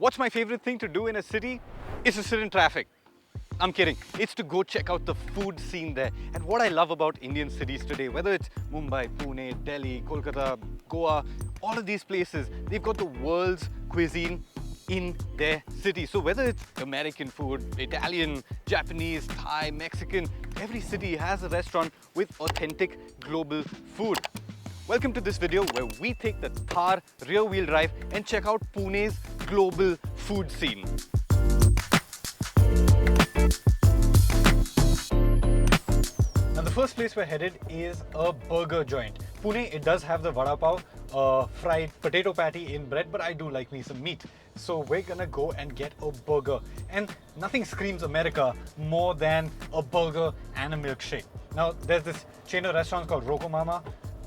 What's my favorite thing to do in a city? It's to sit in traffic. I'm kidding. It's to go check out the food scene there. And what I love about Indian cities today, whether it's Mumbai, Pune, Delhi, Kolkata, Goa, all of these places, they've got the world's cuisine in their city. So whether it's American food, Italian, Japanese, Thai, Mexican, every city has a restaurant with authentic global food. Welcome to this video where we take the Thar rear-wheel drive and check out Pune's global food scene. Now the first place we're headed is a burger joint. Pune, it does have the vada pav, fried potato patty in bread, but I do like me some meat. So we're gonna go and get a burger. And nothing screams America more than a burger and a milkshake. Now there's this chain of restaurants called Roko Mama.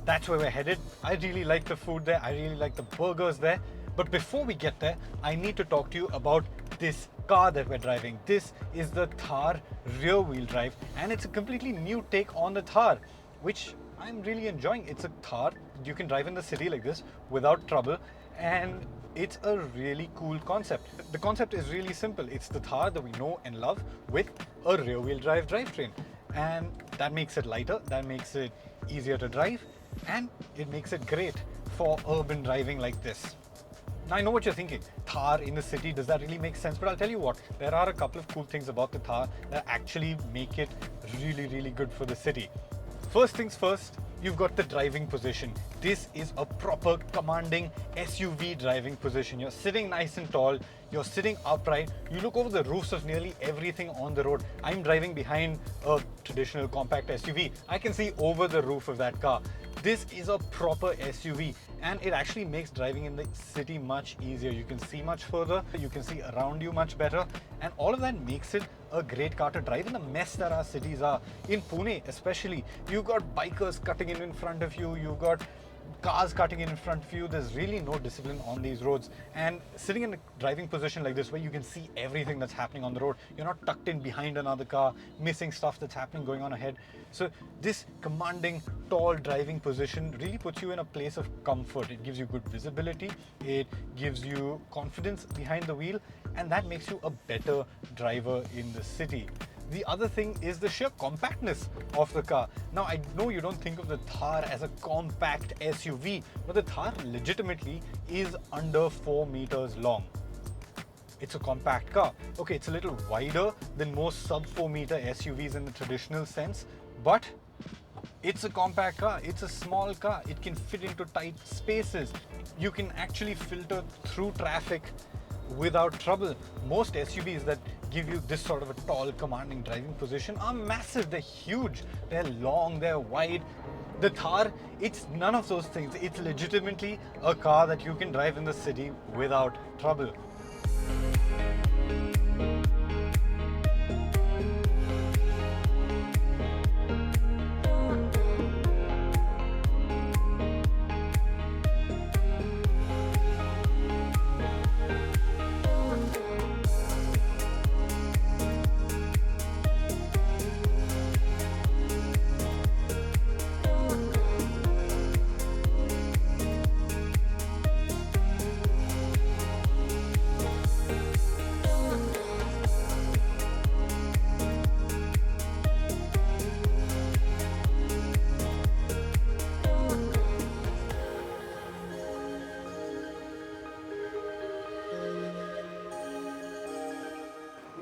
That's where we're headed. I really like the food there. I really like the burgers there. But before we get there, I need to talk to you about this car that we're driving. This is the Thar rear-wheel drive, and it's a completely new take on the Thar, which I'm really enjoying. It's a Thar you can drive in the city like this without trouble, and it's a really cool concept. The concept is really simple. It's the Thar that we know and love with a rear-wheel drive drivetrain, and that makes it lighter, that makes it easier to drive, and it makes it great for urban driving like this. Now I know what you're thinking, Thar in the city, does that really make sense? But I'll tell you what, there are a couple of cool things about the Thar that actually make it really good for the city. First things first, you've got the driving position. This is a proper commanding SUV driving position. You're sitting nice and tall, you're sitting upright, you look over the roofs of nearly everything on the road. I'm driving behind a traditional compact SUV. I can see over the roof of that car. This is a proper SUV, and it actually makes driving in the city much easier. You can see much further, you can see around you much better, and all of that makes it a great car to drive in the mess that our cities are. In Pune especially, you've got bikers cutting in front of you, you've got cars cutting in front of you. There's really no discipline on these roads, and sitting in a driving position like this where you can see everything that's happening on the road, you're not tucked in behind another car missing stuff that's happening going on ahead. So this commanding tall driving position really puts you in a place of comfort. It gives you good visibility, it gives you confidence behind the wheel, and that makes you a better driver in the city. The other thing is the sheer compactness of the car. Now, I know you don't think of the Thar as a compact SUV, but the Thar legitimately is under 4 meters long. It's a compact car. Okay, it's a little wider than most sub 4 meter SUVs in the traditional sense, but it's a compact car. It's a small car. It can fit into tight spaces. You can actually filter through traffic without trouble. Most SUVs that give you this sort of a tall, commanding driving position are massive. They're huge, they're long, they're wide. The Thar, it's none of those things. It's legitimately a car that you can drive in the city without trouble.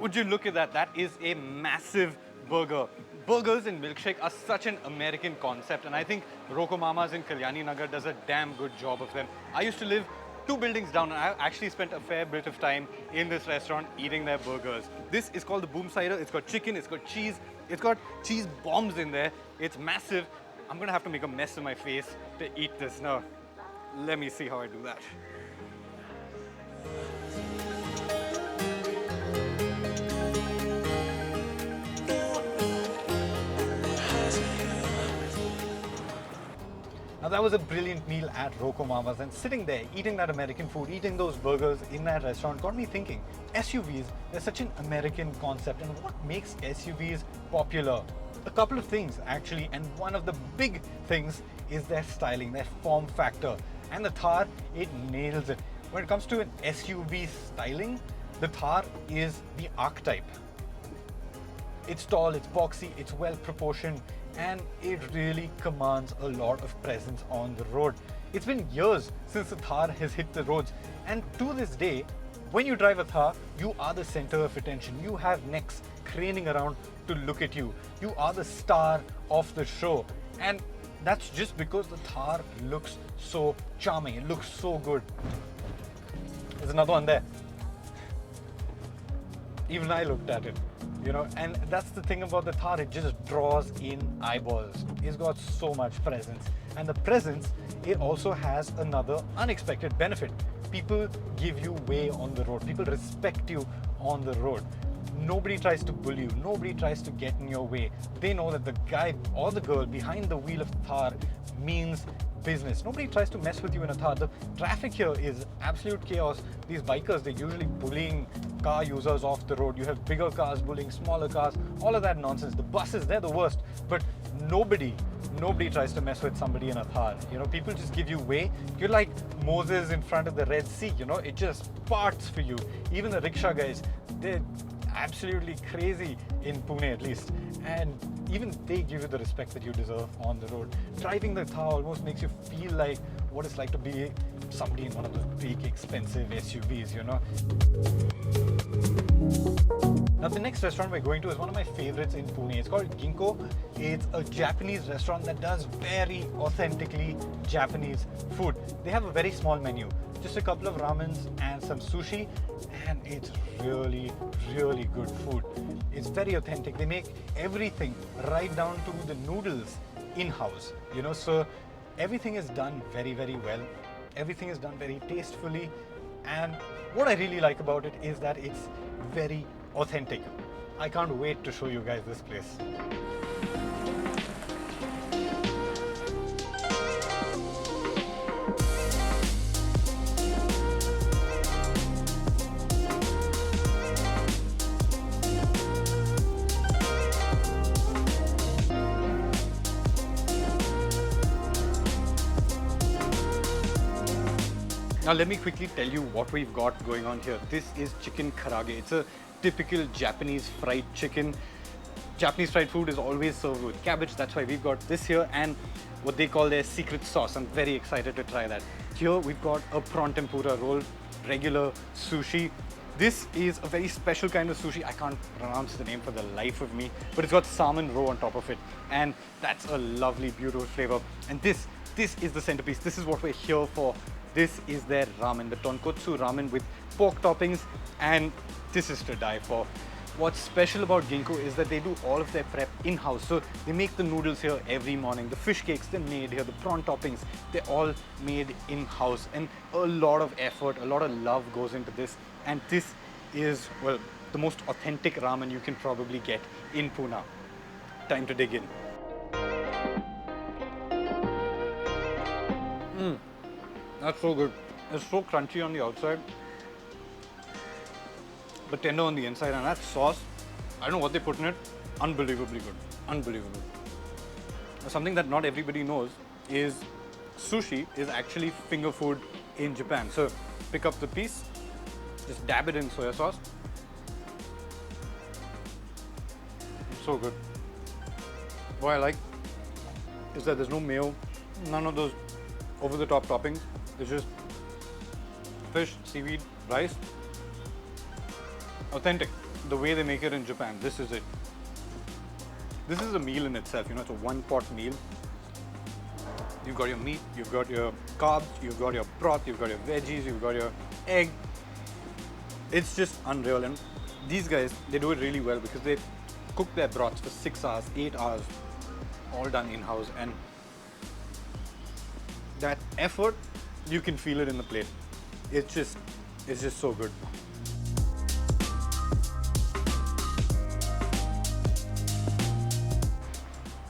Would you look at that? That is a massive burger. Burgers and milkshake are such an American concept, and I think Roko Mama's in Kalyani Nagar does a damn good job of them. I used to live 2 buildings down, and I actually spent a fair bit of time in this restaurant eating their burgers. This is called the Boom Cider. It's got chicken, it's got cheese bombs in there. It's massive. I'm gonna have to make a mess of my face to eat this. Now, let me see how I do that. Now that was a brilliant meal at Roko Mama's, and sitting there eating that American food, eating those burgers in that restaurant got me thinking, SUVs, they're such an American concept, and what makes SUVs popular? A couple of things actually, and one of the big things is their styling, their form factor. And the Thar, it nails it. when it comes to an SUV styling, the Thar is the archetype. It's tall, it's boxy, it's well proportioned, and it really commands a lot of presence on the road. It's been years since the Thar has hit the roads, and to this day, when you drive a Thar, you are the center of attention. You have necks craning around to look at you. You are the star of the show, and that's just because the Thar looks so charming. It looks so good. There's another one there. Even I looked at it, you know, and that's the thing about the Thar, it just draws in eyeballs. It's got so much presence, and the presence, it also has another unexpected benefit. People give you way on the road. People respect you on the road. Nobody tries to bully you. Nobody tries to get in your way. They know that the guy or the girl behind the wheel of the Thar means business. Nobody tries to mess with you in a Thar. The traffic here is absolute chaos. These bikers, they're usually bullying car users off the road. You have bigger cars bullying smaller cars, all of that nonsense. The buses, they're the worst, but nobody tries to mess with somebody in a Thar. You know, people just give you way. You're like Moses in front of the Red Sea, you know, it just parts for you. Even the rickshaw guys, they're absolutely crazy in Pune at least, and even they give you the respect that you deserve on the road. Driving the Thar almost makes you feel like what it's like to be somebody in one of those big expensive SUVs, you know. Now the next restaurant we're going to is one of my favorites in Pune. It's called Ginkgo. It's a Japanese restaurant that does very authentically Japanese food. They have a very small menu, just a couple of ramens and some sushi, and it's really, really good food. It's very authentic. They make everything right down to the noodles in-house, you know, so everything is done very, very well. Everything is done very tastefully, and what I really like about it is that it's very authentic. I can't wait to show you guys this place. Now let me quickly tell you what we've got going on here. This is chicken karaage. It's a typical Japanese fried chicken. Japanese fried food is always served with cabbage. That's why we've got this here and what they call their secret sauce. I'm very excited to try that. Here we've got a prawn tempura roll, regular sushi. This is a very special kind of sushi. I can't pronounce the name for the life of me, but it's got salmon roe on top of it. And that's a lovely, beautiful flavor. And this is the centerpiece. This is what we're here for. This is their ramen, the tonkotsu ramen with pork toppings, and this is to die for. What's special about Ginkgo is that they do all of their prep in-house. So they make the noodles here every morning. The fish cakes, they're made here. The prawn toppings, they're all made in-house. And a lot of effort, a lot of love goes into this. And this is, well, the most authentic ramen you can probably get in Pune. Time to dig in. That's so good. It's so crunchy on the outside, but tender on the inside. And that sauce, I don't know what they put in it, unbelievably good. Unbelievable. Something that not everybody knows is sushi is actually finger food in Japan. So pick up the piece, just dab it in soya sauce. It's so good. What I like is that there's no mayo, none of those over-the-top toppings. It's just fish, seaweed, rice. Authentic. The way they make it in Japan, this is it. This is a meal in itself, you know, it's a one-pot meal. You've got your meat, you've got your carbs, you've got your broth, you've got your veggies, you've got your egg. It's just unreal. And these guys, they do it really well because they cook their broths for 6 hours, 8 hours, all done in-house. And that effort, you can feel it in the plate. It's just so good.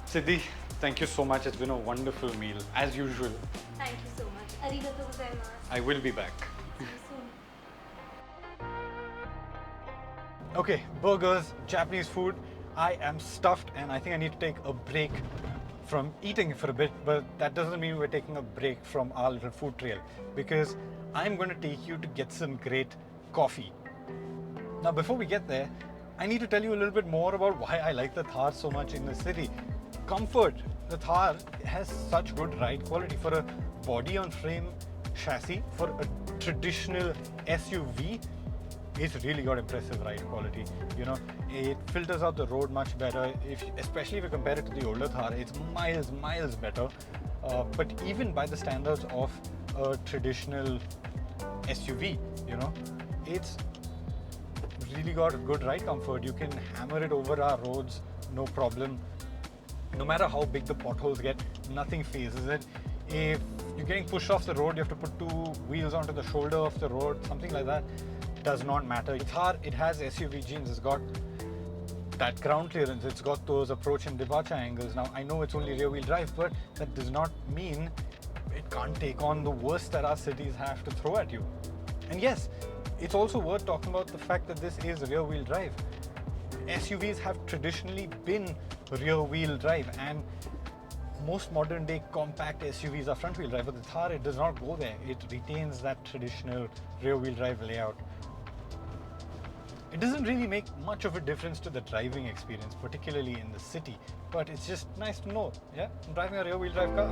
Siddhi, thank you so much. It's been a wonderful meal, as usual. Thank you so much. Arigatou gozaimasu. I will be back. See you soon. Okay, burgers, Japanese food. I am stuffed and I think I need to take a break from eating for a bit, but that doesn't mean we're taking a break from our little food trail, because I'm going to take you to get some great coffee. Now, before we get there, I need to tell you a little bit more about why I like the Thar so much in the city. Comfort. The Thar has such good ride quality for a body on frame chassis, for a traditional SUV. It's really got impressive ride quality. You know, it filters out the road much better. Especially if you compare it to the older Thar, it's miles better. But even by the standards of a traditional SUV, you know, it's really got good ride comfort. You can hammer it over our roads, no problem. No matter how big the potholes get, nothing phases it. If you're getting pushed off the road, you have to put two wheels onto the shoulder of the road, something like that. Does not matter. Thar, it has SUV genes. It's got that ground clearance. It's got those approach and departure angles. Now, I know it's only rear-wheel drive, but that does not mean it can't take on the worst that our cities have to throw at you. And yes, it's also worth talking about the fact that this is rear-wheel drive. SUVs have traditionally been rear-wheel drive, and most modern day compact SUVs are front-wheel drive, but the Thar, it does not go there. It retains that traditional rear-wheel drive layout. It doesn't really make much of a difference to the driving experience, particularly in the city, but it's just nice to know, yeah, I'm driving a rear-wheel drive car.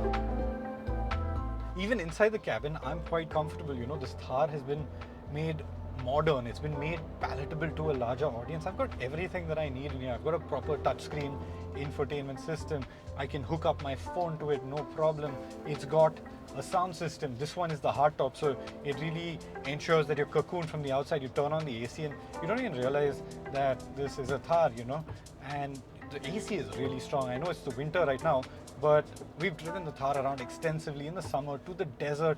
Even inside the cabin, I'm quite comfortable. You know, this Thar has been made modern, it's been made palatable to a larger audience. I've got everything that I need in here. I've got a proper touchscreen infotainment system. I can hook up my phone to it, no problem. It's got a sound system. This one is the hardtop, so it really ensures that you're cocooned from the outside. You turn on the AC and you don't even realize that this is a Thar, you know. And the AC is really strong. I know it's the winter right now, but we've driven the Thar around extensively in the summer to the desert.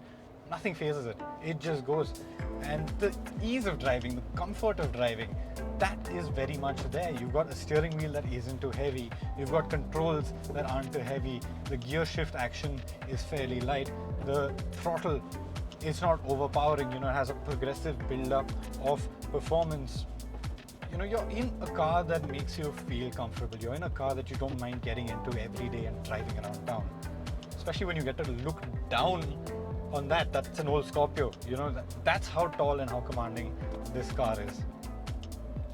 Nothing phases it. It just goes. And the ease of driving, the comfort of driving, that is very much there. You've got a steering wheel that isn't too heavy. You've got controls that aren't too heavy. The gear shift action is fairly light. The throttle is not overpowering. You know, it has a progressive build-up of performance. You know, you're in a car that makes you feel comfortable. You're in a car that you don't mind getting into every day and driving around town. Especially when you get to look down on that's an old Scorpio. You know, that's how tall and how commanding this car is.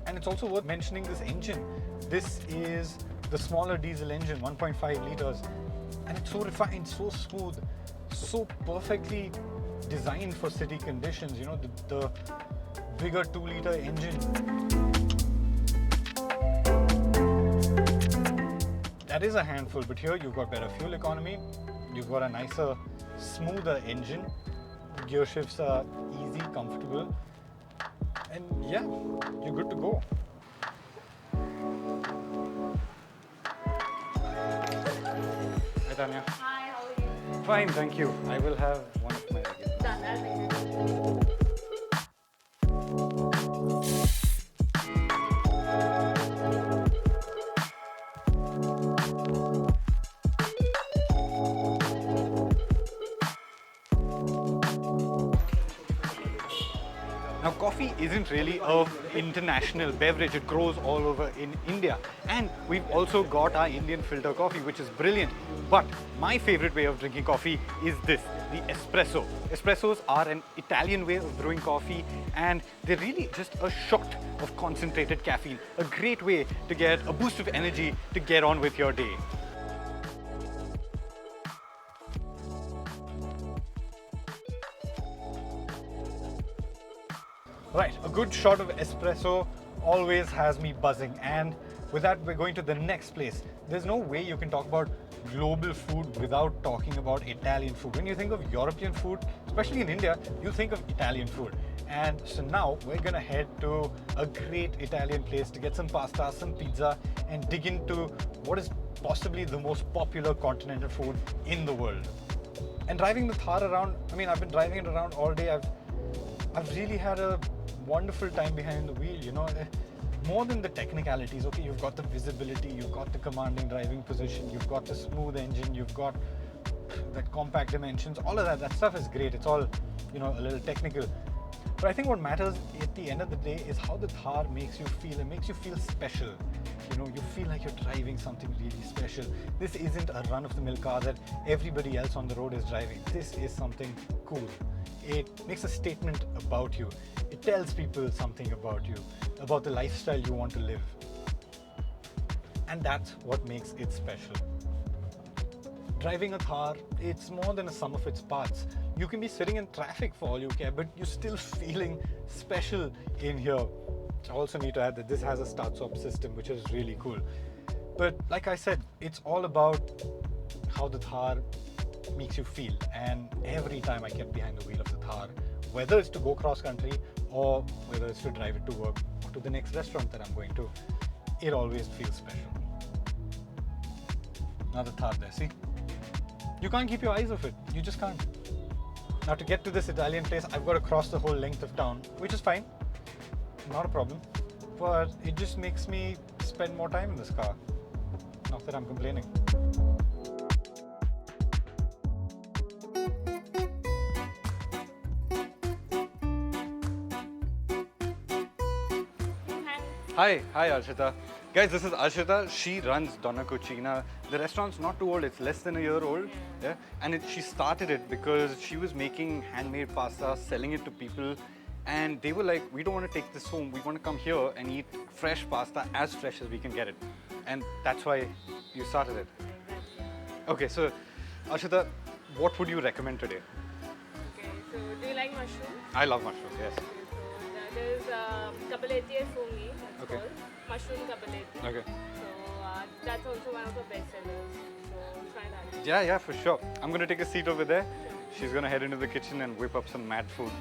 And it's also worth mentioning this engine. This is the smaller diesel engine, 1.5 liters, and it's so refined, so smooth, so perfectly designed for city conditions. You know, the bigger 2-liter engine, that is a handful, but here you've got better fuel economy, you've got a nicer, smoother engine, gear shifts are easy, comfortable, and yeah, you're good to go. Hi Tanya. Hi, how are you? Fine, thank you. I will have one of my regulars. Done, I'll make it. Now, coffee isn't really an international beverage. It grows all over in India. And we've also got our Indian filter coffee, which is brilliant. But my favorite way of drinking coffee is this, the espresso. Espressos are an Italian way of brewing coffee, and they're really just a shot of concentrated caffeine. A great way to get a boost of energy to get on with your day. Right, a good shot of espresso always has me buzzing, and with that we're going to the next place. There's no way you can talk about global food without talking about Italian food. When you think of European food, especially in India, you think of Italian food. And so now we're gonna head to a great Italian place to get some pasta, some pizza, and dig into what is possibly the most popular continental food in the world. And driving the Thar around, I mean, I've been driving it around all day. I've really had a wonderful time behind the wheel, you know. More than the technicalities, okay, you've got the visibility, you've got the commanding driving position, you've got the smooth engine, you've got that compact dimensions, all of that stuff is great. It's all, you know, a little technical. But I think what matters at the end of the day is how the Thar makes you feel. It makes you feel special. You know, you feel like you're driving something really special. This isn't a run-of-the-mill car that everybody else on the road is driving. This is something cool. It makes a statement about you. It tells people something about you, about the lifestyle you want to live. And that's what makes it special. Driving a Thar, it's more than a sum of its parts. You can be sitting in traffic for all you care, but you're still feeling special in here. I also need to add that this has a start-stop system, which is really cool. But like I said, it's all about how the Thar makes you feel. And every time I get behind the wheel of the Thar, whether it's to go cross-country or whether it's to drive it to work or to the next restaurant that I'm going to, it always feels special. Now the Thar there, see? You can't keep your eyes off it. You just can't. Now to get to this Italian place, I've got to cross the whole length of town, which is fine. Not a problem. But it just makes me spend more time in this car. Not that I'm complaining. Hi Arshita. Guys, this is Arshita. She runs Donna Cucina. The restaurant's not too old, it's less than a year old. Yeah. And she started it because she was making handmade pasta, selling it to people. And they were like, we don't want to take this home. We want to come here and eat fresh pasta, as fresh as we can get it. And that's why you started it. Okay, so Arshita, what would you recommend today? Okay, so do you like mushrooms? I love mushrooms, yes. There is kapaleti for me, it's Okay. called mushroom kapaleti. Okay. So that's also one of the best sellers. So try that. Yeah, for sure. I'm going to take a seat over there. She's going to head into the kitchen and whip up some mad food.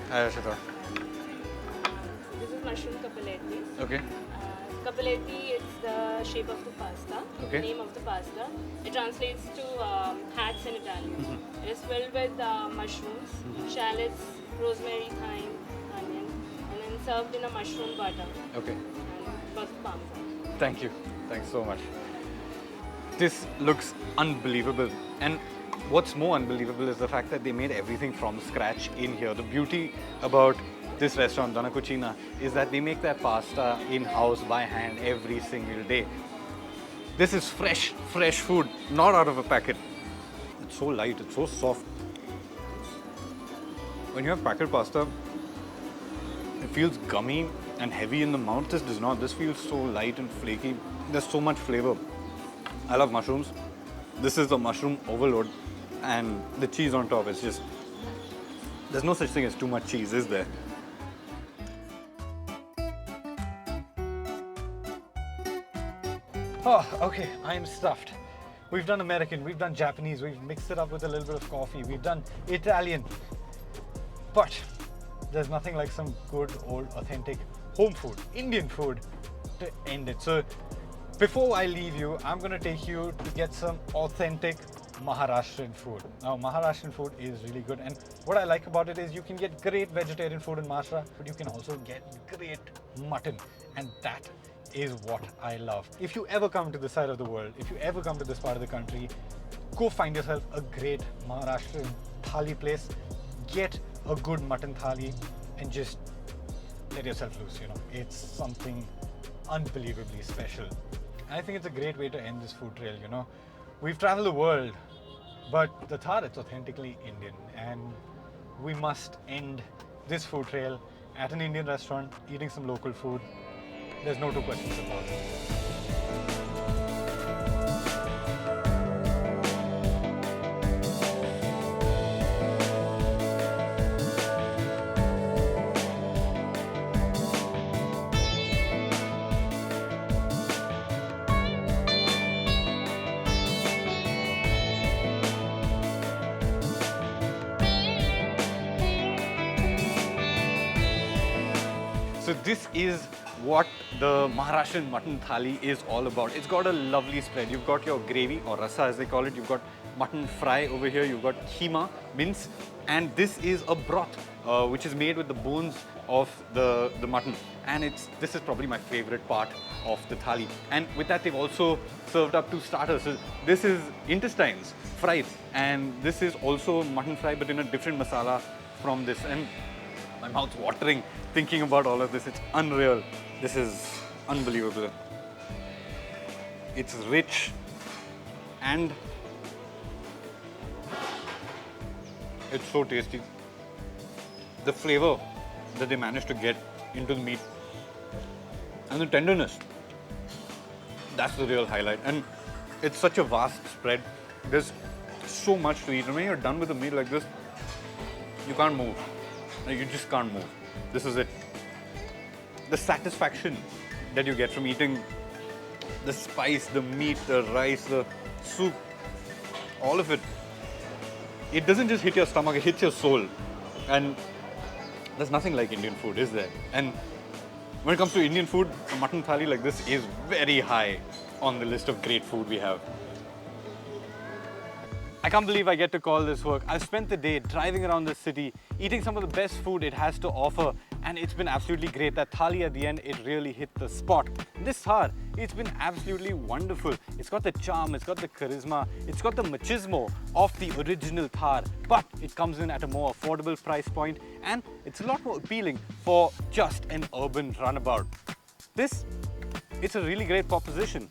Hi Arshita. This is mushroom kapaleti. Okay. Kapaleti is the shape of the pasta, Okay. the name of the pasta. It translates to hats in Italian. It is filled with mushrooms, shallots, rosemary, thyme, onion, and then served in a mushroom butter Okay. and lots of parmesan. Thank you. Thanks so much. This looks unbelievable. And what's more unbelievable is the fact that they made everything from scratch in here. The beauty about this restaurant, Donna Cucina, is that they make their pasta in-house by hand every single day. This is fresh food, not out of a packet. It's so light, it's so soft. When you have packet pasta, it feels gummy and heavy in the mouth. This does not. This feels so light and flaky. There's so much flavor. I love mushrooms. This is the mushroom overload. And the cheese on top is just... There's no such thing as too much cheese, is there? Oh, okay, I'm stuffed. We've done American, we've done Japanese, we've mixed it up with a little bit of coffee, we've done Italian. But there's nothing like some good old authentic home food, Indian food to end it. So before I leave you, I'm gonna take you to get some authentic Maharashtrian food. Now, Maharashtrian food is really good, and what I like about it is you can get great vegetarian food in Maharashtra, but you can also get great mutton, and that is what I love. If you ever come to this side of the world, if you ever come to this part of the country, go find yourself a great Maharashtrian thali place, get a good mutton thali, and just let yourself loose, you know. It's something unbelievably special. And I think it's a great way to end this food trail, you know. We've traveled the world, but the Thar, it's authentically Indian, and we must end this food trail at an Indian restaurant, eating some local food. There's no two questions about it. this is what the Maharashtrian mutton thali is all about. It's got a lovely spread. You've got your gravy, or rasa as they call it. You've got mutton fry over here. You've got keema, mince, and this is a broth, which is made with the bones of the mutton. And this is probably my favorite part of the thali. And with that, they've also served up two starters. So this is intestines fried, and this is also mutton fry, but in a different masala from this. And my mouth's watering thinking about all of this. It's unreal. This is unbelievable. It's rich and it's so tasty. The flavor that they managed to get into the meat and the tenderness, that's the real highlight. And it's such a vast spread. There's so much to eat. And when you're done with a meal like this, you can't move. You just can't move. This is it. The satisfaction that you get from eating the spice, the meat, the rice, the soup, all of it. It doesn't just hit your stomach, it hits your soul. And there's nothing like Indian food, is there? And when it comes to Indian food, a mutton thali like this is very high on the list of great food we have. I can't believe I get to call this work. I've spent the day driving around the city, eating some of the best food it has to offer, and it's been absolutely great. That thali at the end, it really hit the spot. This thar, it's been absolutely wonderful. It's got the charm, it's got the charisma, it's got the machismo of the original thar, but it comes in at a more affordable price point, and it's a lot more appealing for just an urban runabout. It's a really great proposition.